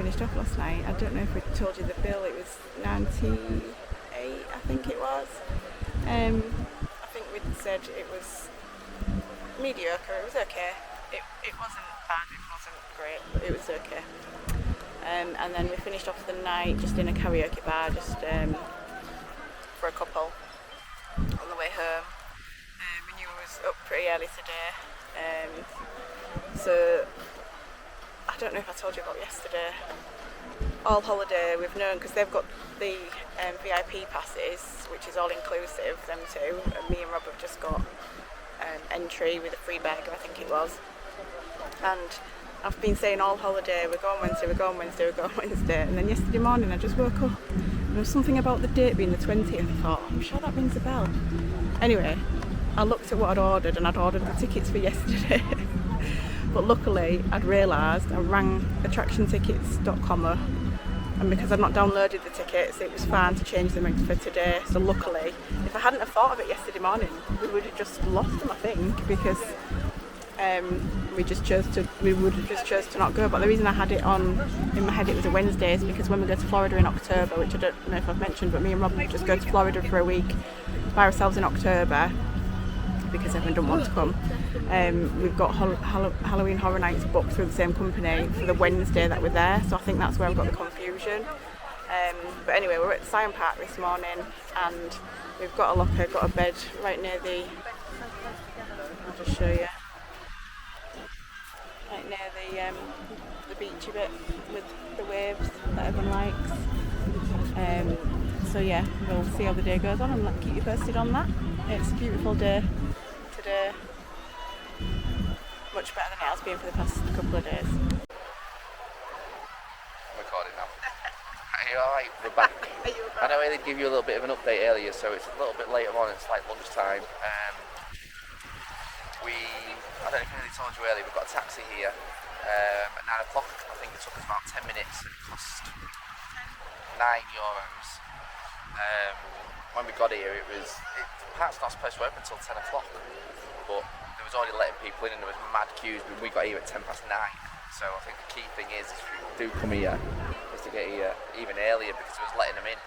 finished off last night. I don't know if we told you the bill. It was 98, I think it was. I think we said it was mediocre. It was okay. It wasn't bad. It wasn't great, but it was okay. And then we finished off the night just in a karaoke bar, just for a couple on the way home. We knew I was up pretty early today. So I don't know if I told you about yesterday. All holiday we've known, because they've got the VIP passes, which is all inclusive, them two, and me and Rob have just got entry with a free burger, I think it was. And I've been saying all holiday, we're going Wednesday, and then yesterday morning I just woke up and there was something about the date being the 20th. I thought, I'm sure that rings a bell. Anyway, I looked at what I'd ordered, and I'd ordered the tickets for yesterday. But luckily I'd realised, I rang attractiontickets.com, and because I'd not downloaded the tickets, it was fine to change them for today. So luckily, if I hadn't have thought of it yesterday morning, we would have just lost them, I think, because we would have just chose to not go. But the reason I had it on in my head, it was a Wednesday, is because when we go to Florida in October, which I don't know if I've mentioned, but me and Rob just go to Florida for a week by ourselves in October, because everyone don't want to come. We've got Halloween Horror Nights booked through the same company for the Wednesday that we're there, so I think that's where I've got the confusion. But anyway, we're at Siam Park this morning, and we've got a locker, got a bed right near the, I'll just show you, right near the beachy bit with the waves that everyone likes. So yeah, we'll see how the day goes on and keep you posted on that. It's a beautiful day today, much better than it has been for the past couple of days. I'm recording now. Are you alright? We're back. I know I did give you a little bit of an update earlier, so it's a little bit later on, it's like lunchtime. I don't know if anybody told you earlier, we've got a taxi here at 9 o'clock. I think it took us about 10 minutes and it cost €9. When we got here, Park's not supposed to open until 10 o'clock, but there was already letting people in and there was mad queues when we got here at 9:10. So I think the key thing is, if you do come here, is to get here even earlier, because it was letting them in.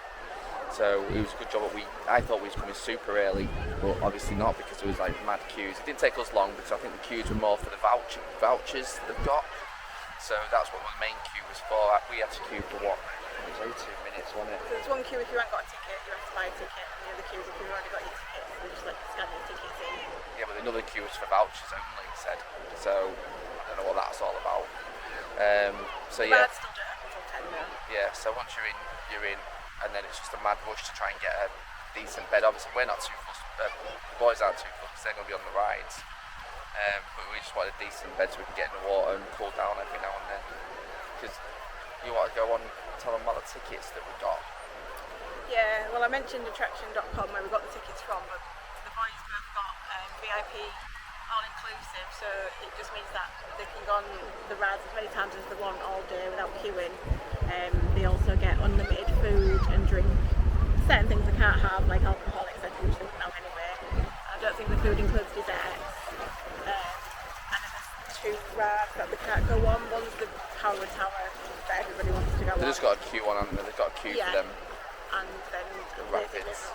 So it was a good job that I thought we was coming super early, but obviously not, because there was like mad queues. It didn't take us long, because I think the queues were more for the vouchers they've got. So that's what the main queue was for. We had to queue for what? It was 2 minutes, wasn't it? So there's one queue if you haven't got a ticket, you have to buy a ticket, and the other queue is if you've already got your ticket, you just like scan your tickets in. Yeah, but another queue was for vouchers only, it said. So I don't know what that's all about. So yeah. But I'd still do it until 10 though. Yeah, so once you're in, and then it's just a mad rush to try and get a decent bed. Obviously we're not too fussed, the boys aren't too fussed because they're going to be on the rides. But we just want a decent bed so we can get in the water and cool down every now and then. Because you want to go on and tell them about the tickets that we got. Yeah, well I mentioned attraction.com where we got the tickets from, but the boys both got VIP all-inclusive, so it just means that they can go on the rides as many times as they want all day without queuing. They also get unlimited food and drink. Certain things they can't have, like alcohol, etc., which they wouldn't have anyway. I don't think the food includes desserts. And then there's 2 rides that they can't go on. One's the Power Tower that everybody wants to go on. They've just got a queue on, haven't they? They've got a queue for them. And then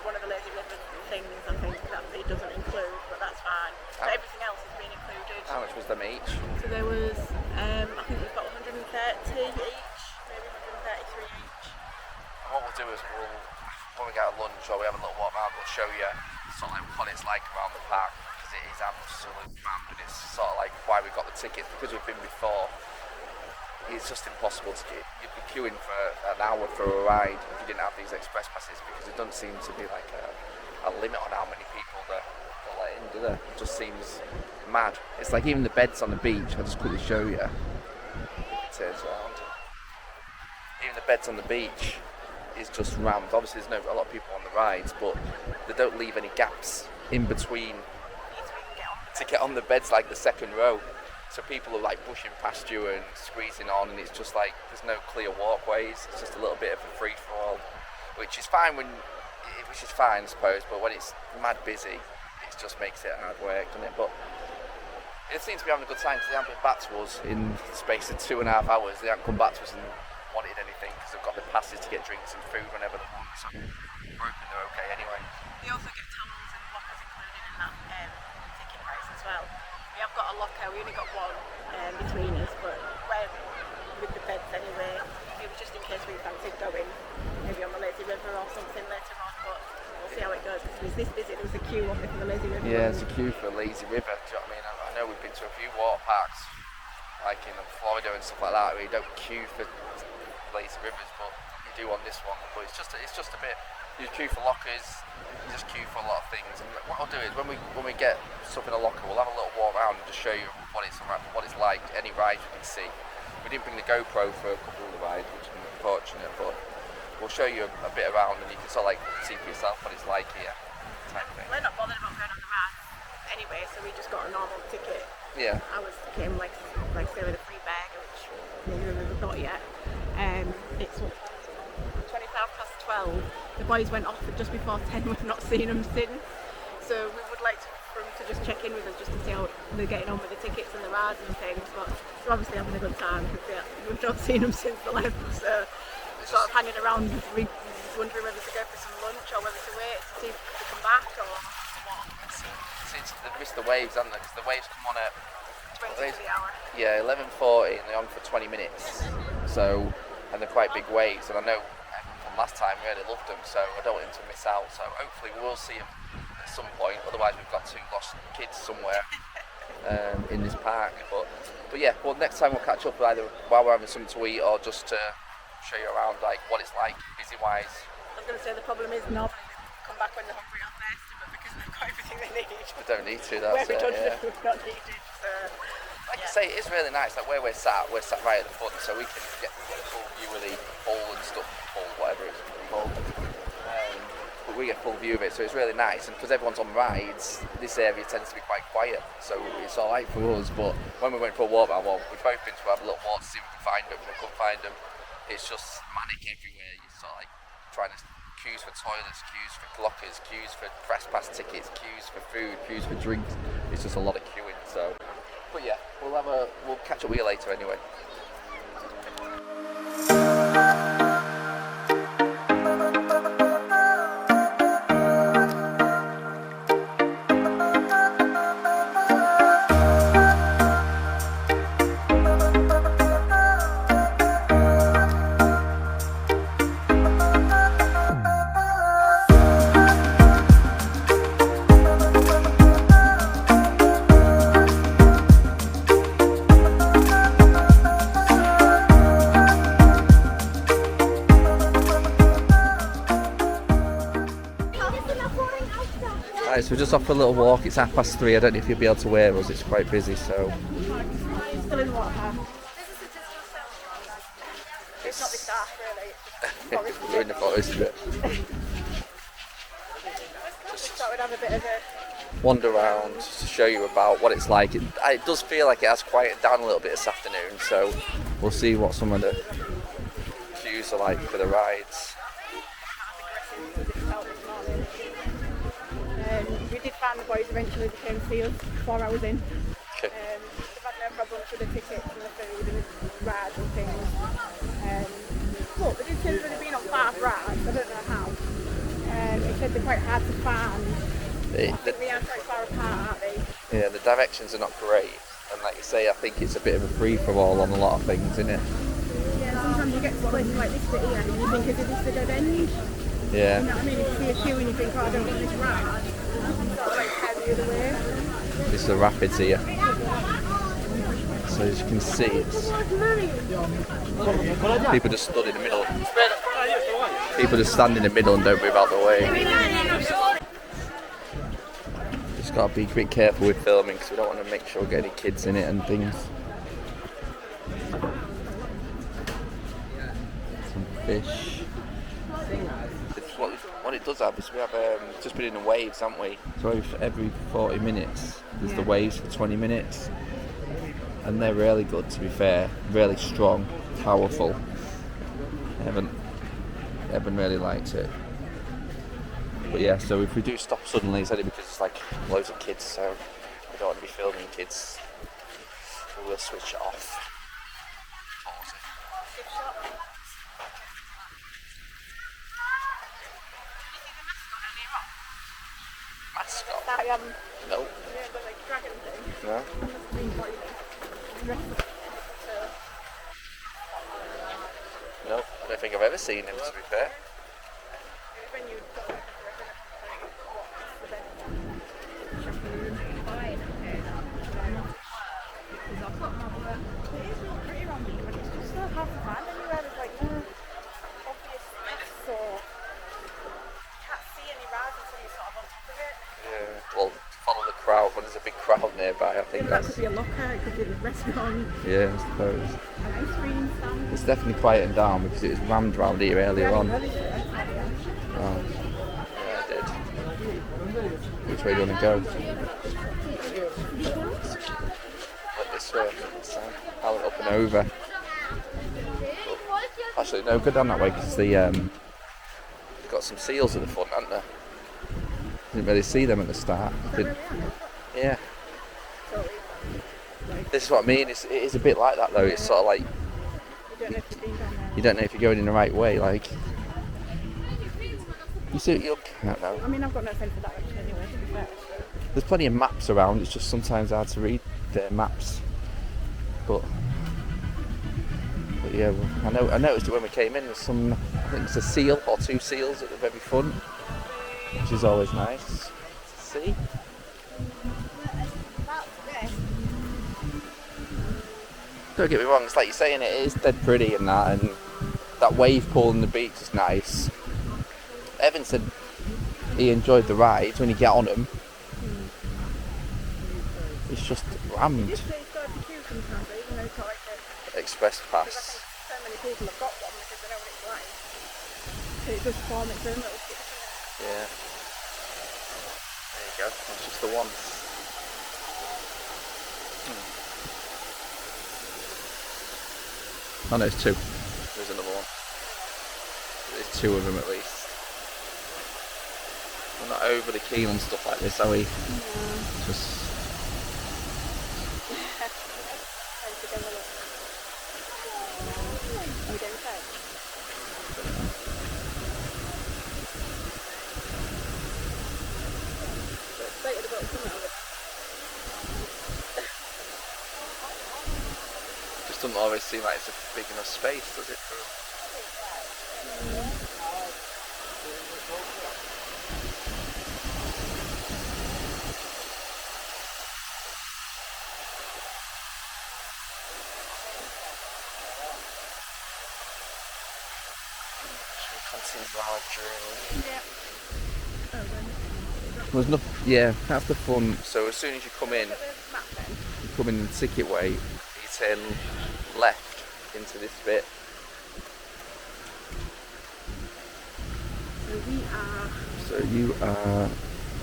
one of the lazy river things, I think, that it doesn't include, but that's fine. But everything else has been included. How much was them each? So there was, I think we've got 130 each, maybe 133 each. And what we'll do is when we get a lunch or we have a little walk around, we'll show you sort of like what it's like around the park, because it is absolute rammed, and it's sort of like why we got the tickets, because we've been before. It's just impossible to get. You'd be queuing for an hour for a ride if you didn't have these express passes, because it doesn't seem to be like a limit on how many people they're letting in, do there? It just seems mad. It's like even the beds on the beach, I'll just quickly show you. Turns around. Even the beds on the beach is just rammed. Obviously there's a lot of people on the rides, but they don't leave any gaps in between to get on the beds, like the second row. So people are like pushing past you and squeezing on, and it's just like there's no clear walkways. It's just a little bit of a free-for-all, which is fine I suppose. But when it's mad busy, it just makes it hard work, doesn't it? But it seems to be having a good time, because they haven't been back to us in the space of 2.5 hours. They haven't come back to us in wanted anything because they've got the passes to get drinks and food whenever they want. So we're hoping they're okay anyway. They also get towels and lockers included in that ticket price as well. We have got a locker, we only got one between us, but we're with the beds anyway. It was just in case we fancied going, maybe on the lazy river or something later on, but we'll see how it goes. Because it was this busy, there was a queue up for the lazy river. Yeah, there's a queue for the lazy river. Do you know what I mean? I know we've been to a few water parks, like in Florida and stuff like that, where you don't queue for lazy rivers, but you do on this one. But it's just a bit. You queue for lockers, you just queue for a lot of things. And what I'll do is when we get stuff in a locker, we'll have a little walk around and just show you what it's like, any rides you can see. We didn't bring the GoPro for a couple of the rides, which is unfortunate, but we'll show you a bit around and you can sort of like see for yourself what it's like here, type thing. We're not bothered about going on the rides anyway, so we just got a normal ticket. Yeah. Ours came like say with a free burger, which we've not yet. It's 12. The boys went off just before 10. We've not seen them since. So we would like for them to just check in with us just to see how they're getting on with the tickets and the rides and things. But they're obviously having a good time because we've not seen them since the 11th. So we're sort of hanging around, wondering whether to go for some lunch or whether to wait to see if they come back or what. They've missed the waves, haven't they? Because the waves come on at 20 to the hour. Yeah, 11:40 and they're on for 20 minutes. So, and they're quite big waves. And I know last time really loved them, so I don't want him to miss out. So hopefully we will see him at some point. Otherwise, we've got two lost kids somewhere in this park. But yeah, well, next time we'll catch up either while we're having something to eat or just to show you around like what it's like busy wise. I was going to say the problem is normally they come back when they're hungry or thirsty, but because they've got everything they need, we don't need to. That's it. Yeah. We've not needed. So, like you say, it is really nice. Like where we're sat right at the front, so we can get a full view of the pool and stuff. Whatever it's called, but we get full view of it, so it's really nice. And because everyone's on rides, this area tends to be quite quiet, so it's all right for us. But when we went for a walk around, well, we've both been to have a little walk to see if we can find them. We couldn't find them. It's just manic everywhere. You're sort of like trying to queues for toilets, queues for lockers, queues for press pass tickets, queues for food, queues for drinks. It's just a lot of queuing. So, but yeah, we'll catch up with you later anyway. So we're just off for a little walk. It's 3:30. I don't know if you'll be able to wear us. It's quite busy, so. Still in the water park. It's not this dark, really. We're in the forest a bit. Just thought we'd have a bit of a wander around to show you about what it's like. It does feel like it has quieted down a little bit this afternoon, so we'll see what some of the queues are like for the rides. We did find the boys eventually. They came to see us 4 hours in. Okay. They've had no problems with the tickets and the food and the rides and things. But they did say they've been on 5 rides. I don't know how. They said they're quite hard to find. I think they are quite far apart, aren't they? Yeah, the directions are not great. And like you say, I think it's a bit of a free-for-all on a lot of things, isn't it? Yeah, sometimes you get to places like this bit here and you think, is this the dead end? Yeah. You know what I mean? If you see a queue and you think, oh, I don't want this ride, sort of like head the other way. This is the rapids here. So as you can see, it's people just stood in the middle. People just stand in the middle and don't move out the way. Just got to be a bit careful with filming because we don't want to make sure we get any kids in it and things. Some fish. What it does have is we have just been in the waves, haven't we? So every 40 minutes there's the waves for 20 minutes. And they're really good, to be fair. Really strong, powerful. Evan really liked it. But yeah, so if we do stop suddenly, it's only because it's like loads of kids, so we don't want to be filming kids. So we'll switch it off. Pause it. mascot. That you haven't, No. the like dragon thing. No. And the green boy dressed up in it. So, No. I don't think I've ever seen him, to be fair. when you go like what's the best chaperone? It is really pretty around here, but it's just so hard to find anywhere. There's like no obvious myths or you can't see any rides until you're sort of on top of it. Yeah. Well, follow the crowd when there's a big crowd nearby. I think That that's. could be a locker, it could be the restaurant, Yeah, I suppose. an ice cream stand. It's definitely quieting down because it was rammed round here earlier on. Really good. Oh. Yeah, I did. Which way do you want to go? Like this way. I went up and over. Actually, no, go down that way because they've got some seals at the front, haven't they? Didn't really see them at the start. Yeah. This is what I mean. It is a bit like that though. It's sort of like you don't know if you're going in the right way. Like you see, I don't know. I mean, I've got no sense of direction anyway, to be fair. There's plenty of maps around. It's just sometimes hard to read the maps. But yeah, well, I noticed it when we came in. There's some, I think it's a seal or two seals at the very front, which is always nice to see. Don't get me wrong, it's like you're saying, it is dead pretty and that wave pool on the beach is nice. Evan said he enjoyed the rides when you get on them. It's just rammed. Express pass. So many people have got one because they know what it's like. So it does form its own little skip. Yeah. There you go, that's just the one. Oh no, it's two. There's another one. There's two of them at least. We're not overly keen on stuff like this, are we? No. Just... Just doesn't always seem like it's a big enough space, does it? Continue our journey. Yeah. There's no, yeah, that's the fun. So as soon as you come in the ticket way, you turn left into this bit. So you are,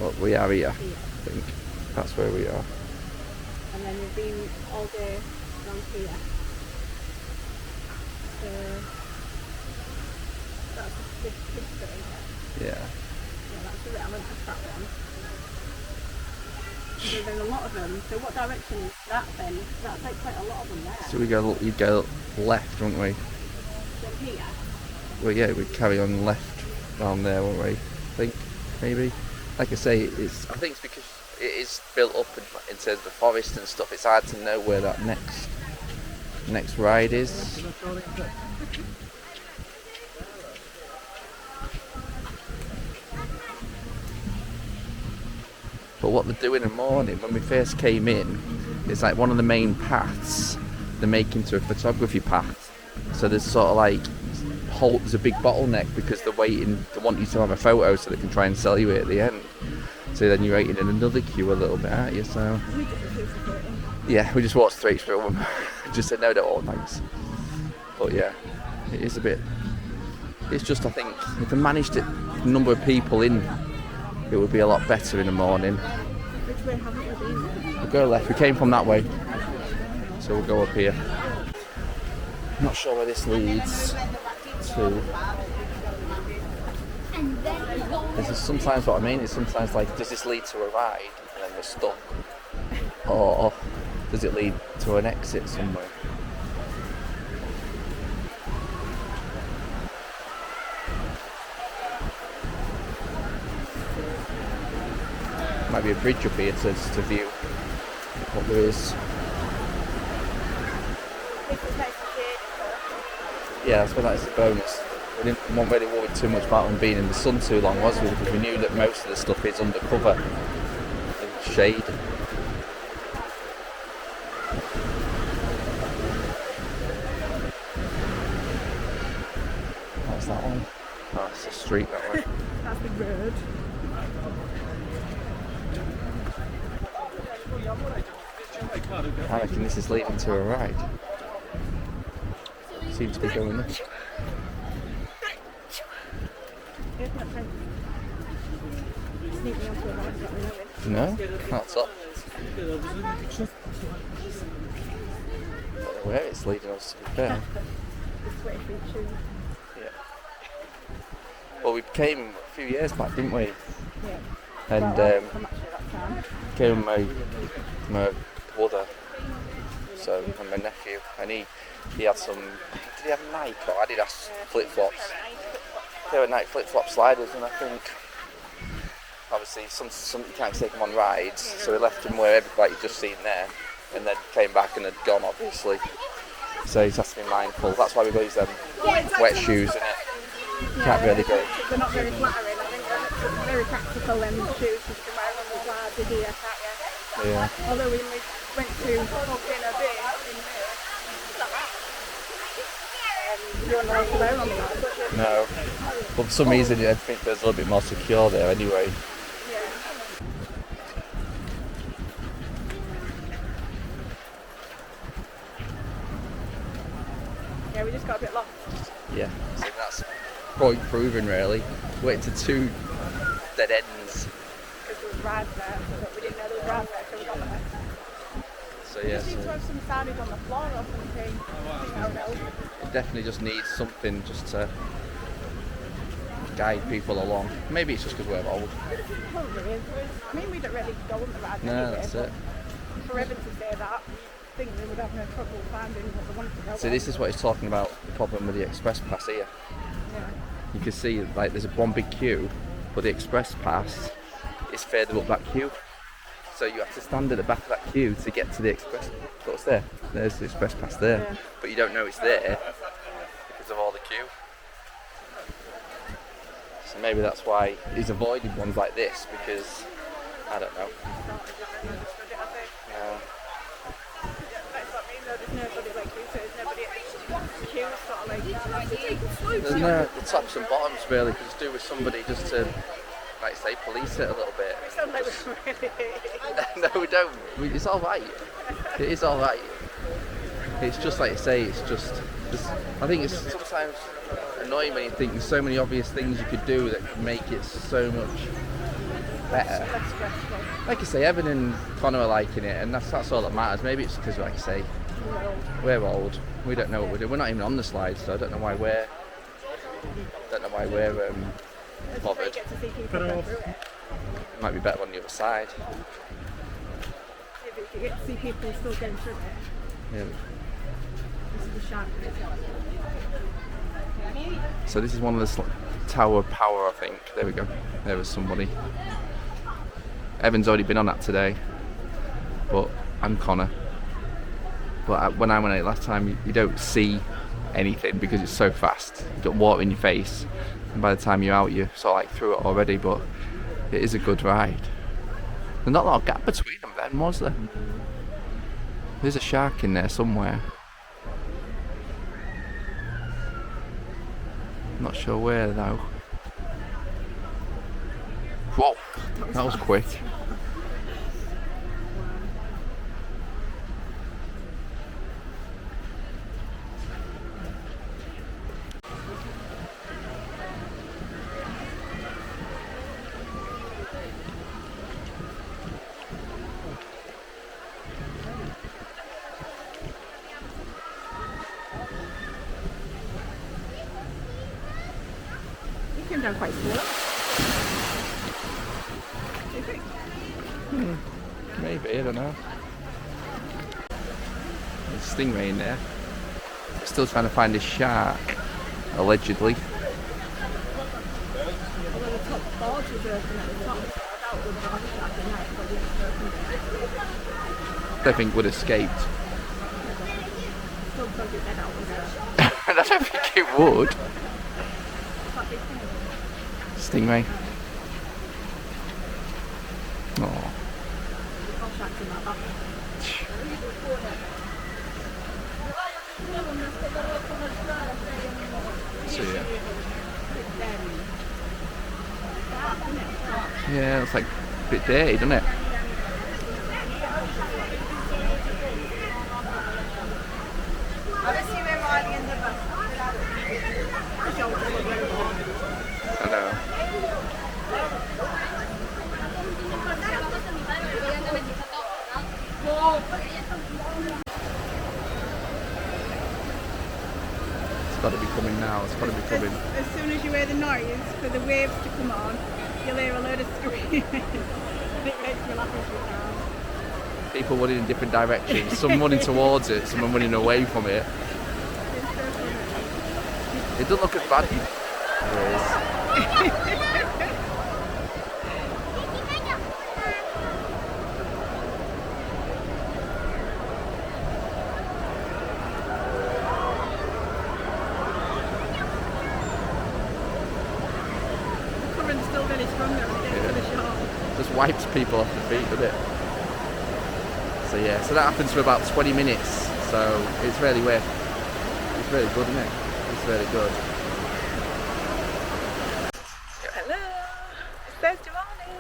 well, we are here, I think. That's where we are. And then we've been all day around here. So that's this bit, isn't it? Yeah. Yeah, that's the bit I went past that one. So there's a lot of them. So what direction is that then? That's like quite a lot of them there. So you'd go left, wouldn't we? From here? Well, yeah, we'd carry on left down there, wouldn't we? I think, maybe. Like I say, I think it's because it is built up in terms of the forest and stuff. It's hard to know where that next ride is. But what they do in the morning, when we first came in, is like one of the main paths they make into a photography path. So there's sort of like there's a big bottleneck because they want you to have a photo so they can try and sell you it at the end. So then you're waiting in another queue a little bit, aren't you? So yeah, we just walked straight through them. Just said no, thanks. But yeah, it is a bit. It's just, I think if they managed a number of people in, it would be a lot better in the morning. Which way haven't we been then? We'll go left. We came from that way, so we'll go up here. Not sure where this leads to. This is sometimes what I mean. It's sometimes like, does this lead to a ride and then we're stuck, or does it lead to an exit somewhere? Might be a bridge up here to view what there is. Yeah, I suppose that's a bonus. We didn't really worry too much about them being in the sun too long, was we? Because we knew that most of the stuff is under cover and shade. What's that one? Oh, it's a street that way. That's the road. I reckon this is leading to a ride. Seems to be going there. No, that's up. I don't know where it's leading us, to be fair. Yeah. Well, we came a few years back, didn't we? Yeah. And came with my brother, so, and my nephew, and he had some. Did he have Nike or Adidas flip-flops? They were Nike flip-flop sliders, and I think obviously some you can't take them on rides, so we left them where everybody you've just seen there, and then came back and had gone obviously. So you just have to be mindful. That's why we got these wet shoes in it. Can't really go. They're not very flattering. I think they're very practical them shoes because you can wear them with larger here, can't you? Yeah. Although we went to Dinner Bay in May. You don't know how to wear them on that. No. But for some reason I think there's a little bit more secure there anyway. Yeah, we just got a bit lost. Yeah, so that's point proven really. Went to two dead ends. Because there was rides there, but we didn't know there was rides there, so we got there. So yeah. We seem to have some signage on the floor or something. I don't know. It definitely just needs something just to guide people along. Maybe it's just because we're old. Probably is. I mean, we don't really go on the rides No, anyway, that's it. For Evan to say that, I think they would have no trouble finding what they wanted to go So this is what he's talking about, the problem with the express pass here. Yeah. You can see like there's one big queue, but the express pass is further up that queue. So you have to stand at the back of that queue to get to the express. What's there? There's the express pass there. Yeah. But you don't know it's there because of all the queue. So maybe that's why he's avoided ones like this, because I don't know. Yeah. There's no the tops and bottoms really, because it's do with somebody just to, like say, police it a little bit. We sound like we're really No, we don't. It's all right. It is all right. It's just like you say. It's just I think it's sometimes annoying when you think there's so many obvious things you could do that could make it so much better. Like you say, Evan and Connor are liking it, and that's all that matters. Maybe it's because, like you say, we're old. We don't know what we're doing. We're not even on the slide, so I don't know why we're bothered. It might be better on the other side. Maybe you get to see people still going through it. Yeah. This is the shark. So this is one of the Tower of Power, I think. There we go. There was somebody. Evan's already been on that today, and Connor. But when I went out last time, you don't see anything because it's so fast. You got water in your face, and by the time you're out, you're sort of like through it already. But it is a good ride. There's not a lot of gap between them then, was there? There's a shark in there somewhere. Not sure where though. Whoa, that was quick. You came down quite slow. Do you think? Maybe, I don't know. There's a stingray in there. We're still trying to find this shark, allegedly. Although the top board was open at the top. I think would have escaped. I don't think it would. Stingray. Oh. So yeah. Yeah, it's like a bit dirty, doesn't it? I know. It's got to be coming now. It's got to be coming. As soon as you hear the noise for the waves to come on, you'll hear a load of screaming. And it makes me laugh every time. People running in different directions. Some running towards it, some running away from it. It doesn't look as bad. It is. The current's still really strong though when it gets to the shore. Just wipes people off the feet, doesn't it? So yeah, so that happens for about 20 minutes. So it's really weird. It's really good, isn't it? It's really good. Hello! It's Thursday morning.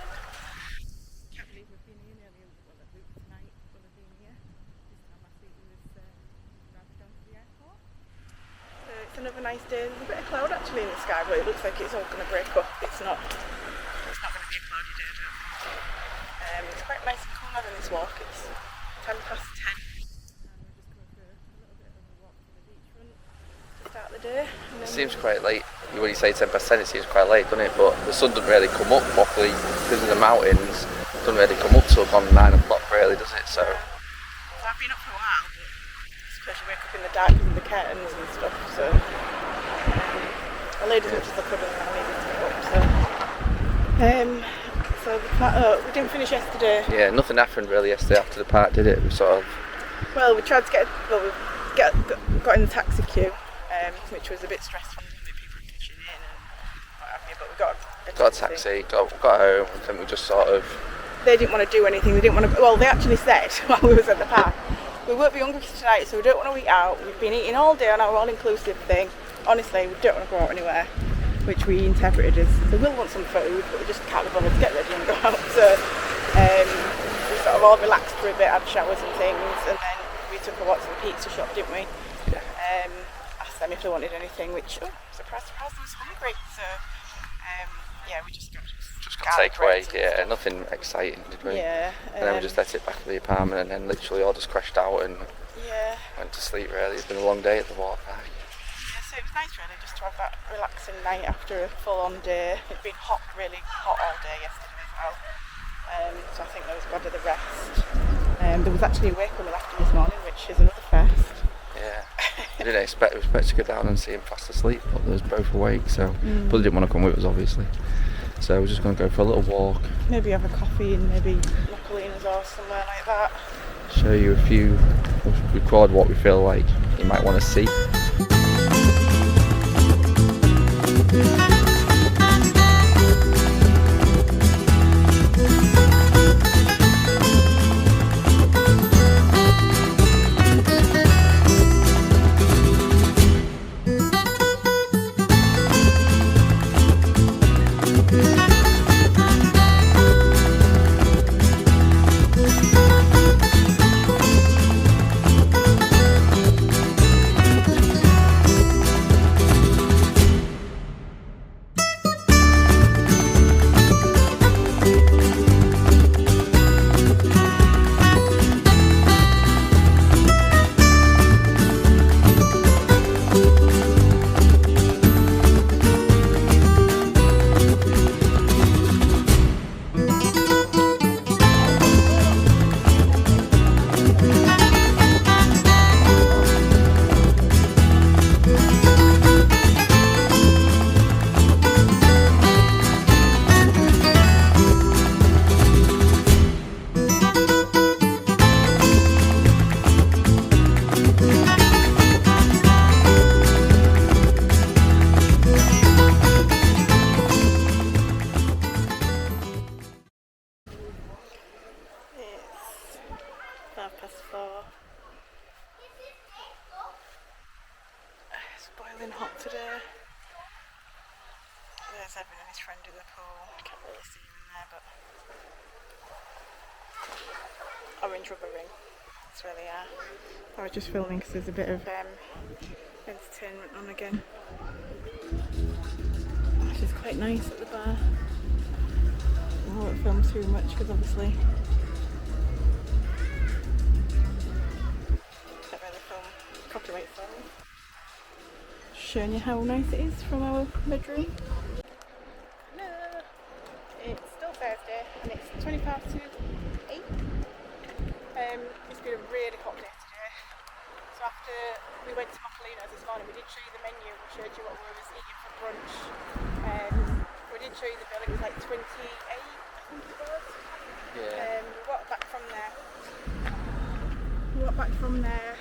Can't believe we've been here nearly, well, at least tonight we'll have been here. This time last week we was driving down to the airport. So it's another nice day. There's a bit of cloud actually in the sky, but it looks like it's all going to break up. It's not going to be a cloudy day, I don't think. It's quite nice and cool having this walk. It's 10 past 10. And we're just going for a little bit of a walk to the beachfront to start the day. It seems quite late. When you say 10 past 10, it seems quite late, doesn't it? But the sun doesn't really come up properly because of the mountains. It doesn't really come up till gone 9 o'clock, really, does it? So I've been up for a while, but it's because you wake up in the dark with the curtains and stuff. So I laid as much as I could and then I needed to get up. So we didn't finish yesterday. yeah, nothing happened really yesterday after the park, did it? We sort of Well, we tried to got in the taxi queue, which was a bit stressful. People pitching in and what have you, but we got got a taxi, got home, and then we just sort of. They didn't want to do anything. They didn't want to. Well, they actually said while we was at the park, we won't be hungry tonight, so we don't want to eat out. We've been eating all day on our all-inclusive thing. Honestly, we don't want to go out anywhere, which we interpreted as we will want some food, but we just can't be bothered to get ready and go out. So we sort of all relaxed for a bit, had showers and things, and then we took a walk to the pizza shop, didn't we? Yeah. Asked them if they wanted anything, which surprise, I was hungry. So yeah, we just got takeaway. Yeah, nothing exciting, did we? Yeah. And then we just let it back to the apartment, and then literally all just crashed out and yeah. went to sleep. Really, it's been a long day at the waterpark. Yeah, so it was nice really just to have that relaxing night after a full-on day. It'd been really hot all day yesterday as well. So I think that was glad of the rest. There was actually a wake when we left him this morning, which is another first. Yeah, we didn't expect to go down and see him fast asleep, but they was both awake, so but they didn't want to come with us obviously. So we're just going to go for a little walk. Maybe have a coffee in maybe Macalena's or somewhere like that. Show you a few, record what we feel like you might want to see. there's Evan and his friend in the pool. I can't really see him in there, but orange rubber ring. That's where they are. I was just filming because there's a bit of entertainment on again. Which is quite nice at the bar. I won't film too much because obviously can't really film copyright film. Showing you how nice it is from our bedroom. Hello! It's still Thursday and it's 8:20. It's been a really hot day today. So after we went to Macalino's this morning, we did show you the menu. We showed you what we was eating for brunch. We did show you the bill. It was like 28, I think it was. Yeah. We walked back from there.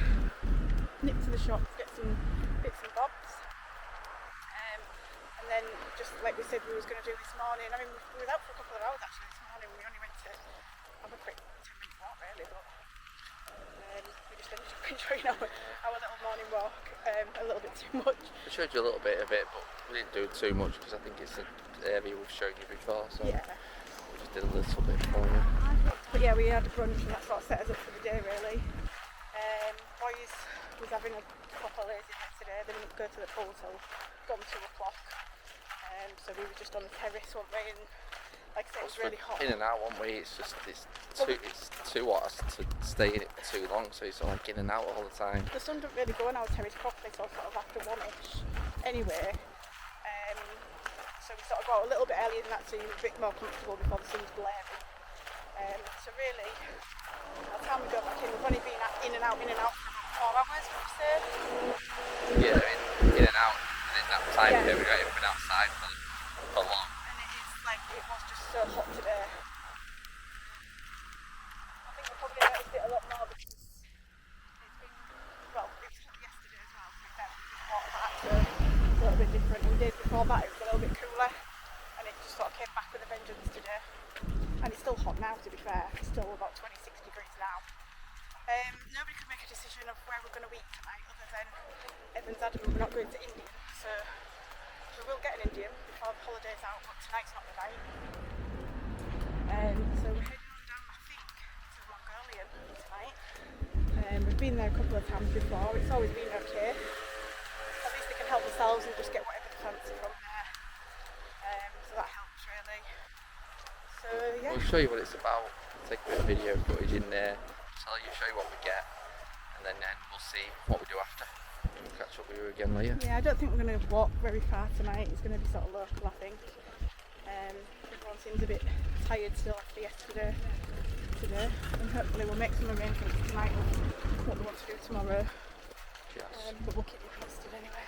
Nipped to the shop to get some bits and bobs. And then just like we said we was going to do this morning. I mean, we were out for a couple of hours actually this morning. We only went to have a quick 10-minute walk really, but we just ended up enjoying our little morning walk a little bit too much. We showed you a little bit of it, but we didn't do too much because I think it's an area we've shown you before, so yeah. we just did a little bit for you. But yeah, we had a brunch and that sort of set us up for the day really. Boys was having a proper lazy night today. They didn't go to the pool till gone 2 o'clock. So we were just on the terrace one way, and like I said, it was really hot. In and out one way, it's too hot to stay in it for too long, so it's like in and out all the time. The sun didn't really go on our terrace properly till sort of after 1ish anyway. So we sort of got a little bit earlier than that so you were a bit more comfortable before the sun's blaring. So really, by the time we go back in, we've only been in and out for about 4 hours, would you say? Yeah, in and out. In that time period, we haven't been outside for long. And it is like, it was just so hot today. I think we probably noticed it a lot more because it's been, well, it was hot yesterday as well, so we felt it was hot, but actually it's a little bit different. And the days before that it was a little bit cooler, and it just sort of came back with a vengeance today. And it's still hot now, to be fair. It's still about 26 degrees now. Nobody could make a decision of where we're going to eat tonight other than Evan's adamant we're not going to Indian. So we will get an Indian before the holiday's out, but tonight's not the night. So we're heading on down, I think, to Mongolian tonight. We've been there a couple of times before. It's always been okay. At least they can help themselves and just get whatever they fancy from there. So that helps really. So yeah. We'll show you what it's about. Take a bit of video footage in there. Show you what we get, and then we'll see what we do after. We'll catch up with you again later. Yeah, I don't think we're going to walk very far tonight. It's going to be sort of local, I think. Everyone seems a bit tired still after yesterday today, and hopefully we'll make some arrangements tonight of what we want to do tomorrow. Yes. But we'll keep you posted anyway.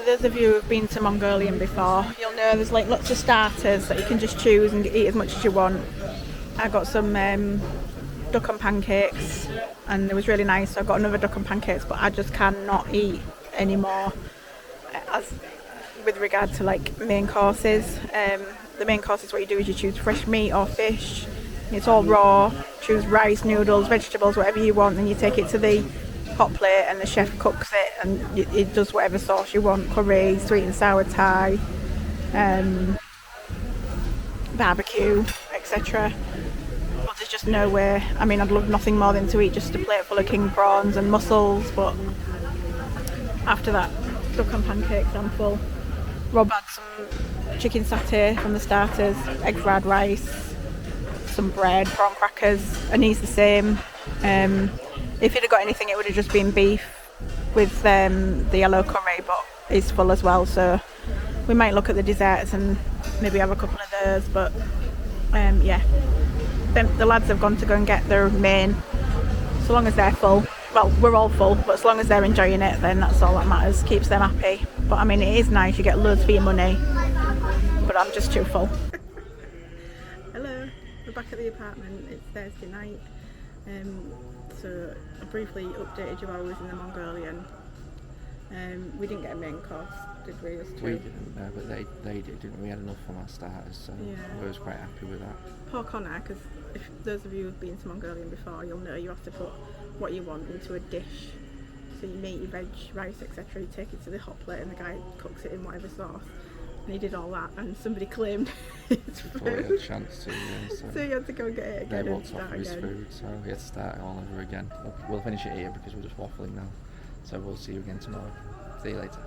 Those of you who've been to Mongolian before, you'll know there's like lots of starters that you can just choose and eat as much as you want. I got some duck and pancakes, and it was really nice. So I got another duck and pancakes, but I just cannot eat anymore. As with regard to like main courses, the main courses, what you do is you choose fresh meat or fish. It's all raw. Choose rice, noodles, vegetables, whatever you want, and you take it to the hot plate, and the chef cooks it, and it does whatever sauce you want: curry, sweet and sour Thai, barbecue, etc. But there's just no way. I mean, I'd love nothing more than to eat just a plate full of king prawns and mussels, but after that duck and pancakes, I'm full. Rob had some chicken satay from the starters, egg fried rice, some bread, prawn crackers, and he's the same. If he'd have got anything, it would have just been beef with the yellow curry, but he's full as well, so we might look at the desserts and maybe have a couple of those. But yeah, the lads have gone to go and get their main. So long as they're full, well, we're all full, but as long as they're enjoying it, then that's all that matters. Keeps them happy. But I mean, it is nice, you get loads for your money, but I'm just too full. Hello, we're back at the apartment. It's Thursday night. So I briefly updated you while I was in the Mongolian. We didn't get a main course, did we? We didn't, no, but they did, didn't we? We had enough from our starters, so yeah. I was quite happy with that. Poor Connor, because if those of you who've been to Mongolian before, you'll know you have to put what you want into a dish. So your meat, your veg, rice, etc. You take it to the hot plate, and the guy cooks it in whatever sauce. And he did all that, and somebody claimed his food. Before he had a chance to, yeah, so he had to go and get it again. They walked off with his food, so he had to start it all over again. We'll finish it here because we're just waffling now. So we'll see you again tomorrow. See you later.